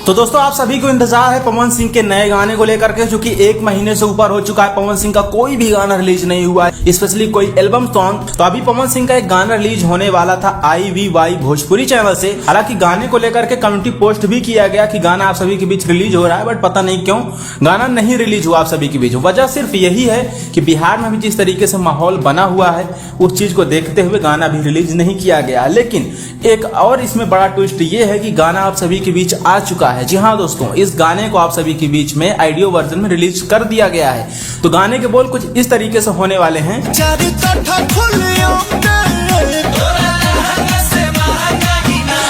तो दोस्तों आप सभी को इंतजार है पवन सिंह के नए गाने को लेकर के, जो कि 1 महीने से ऊपर हो चुका है। पवन सिंह का कोई भी गाना रिलीज नहीं हुआ है, स्पेशली कोई एल्बम सॉन्ग। तो अभी पवन सिंह का एक गाना रिलीज होने वाला था IVY भोजपुरी चैनल से। हालांकि गाने को लेकर के कम्युनिटी पोस्ट भी किया गया कि गाना आप सभी के बीच रिलीज हो रहा है, बट पता नहीं क्यों गाना नहीं रिलीज हुआ आप सभी के बीच। वजह सिर्फ यही है कि बिहार में भी जिस तरीके से माहौल बना हुआ है, उस चीज को देखते हुए गाना भी रिलीज नहीं किया गया। लेकिन एक और इसमें बड़ा ट्विस्ट ये है कि गाना आप सभी के बीच आ चुका है। जी हाँ दोस्तों, इस गाने को आप सभी के बीच में ऑडियो वर्जन में रिलीज कर दिया गया है। तो गाने के बोल कुछ इस तरीके से होने वाले हैं।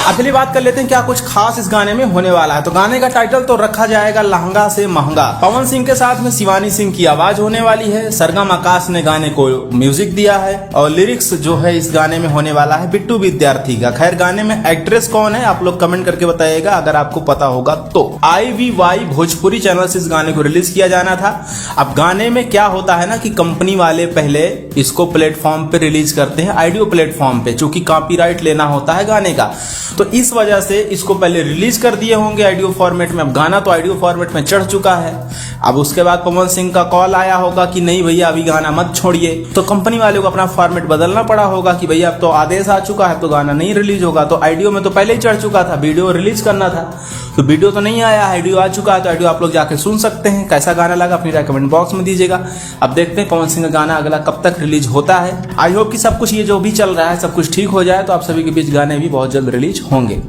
अब पहली बात कर लेते हैं क्या कुछ खास इस गाने में होने वाला है। तो गाने का टाइटल तो रखा जाएगा लहंगा से महंगा। पवन सिंह के साथ में शिवानी सिंह की आवाज होने वाली है। सरगम आकाश ने गाने को म्यूजिक दिया है और लिरिक्स जो है इस गाने में होने वाला है बिट्टू विद्यार्थी का। खैर गाने में एक्ट्रेस कौन है आप लोग कमेंट करके बताइएगा अगर आपको पता होगा तो। IVY भोजपुरी चैनल से इस गाने को रिलीज किया जाना था। अब गाने में क्या होता है ना कि कंपनी वाले पहले इसको प्लेटफॉर्म पे रिलीज करते हैं, ऑडियो प्लेटफॉर्म पे, चूंकि कॉपीराइट लेना होता है गाने का। तो इस वजह से इसको पहले रिलीज कर दिए होंगे ऑडियो फॉर्मेट में। अब गाना तो ऑडियो फॉर्मेट में चढ़ चुका है। अब उसके बाद पवन सिंह का कॉल आया होगा कि नहीं भैया अभी गाना मत छोड़िए, तो कंपनी वाले को अपना फॉर्मेट बदलना पड़ा होगा कि भैया अब तो आदेश आ चुका है तो गाना नहीं रिलीज होगा। तो ऑडियो में तो पहले ही चढ़ चुका था, वीडियो रिलीज करना था, तो वीडियो तो नहीं आया, ऑडियो आ चुका है। तो ऑडियो आप लोग जाके सुन सकते हैं। कैसा गाना लगा अपनी राय कमेंट बॉक्स में दीजिएगा। अब देखते हैं पवन सिंह का गाना अगला कब तक रिलीज होता है। आई होप कि सब कुछ ये जो भी चल रहा है सब कुछ ठीक हो जाए, तो आप सभी के बीच गाने भी बहुत जल्द रिलीज होंगे।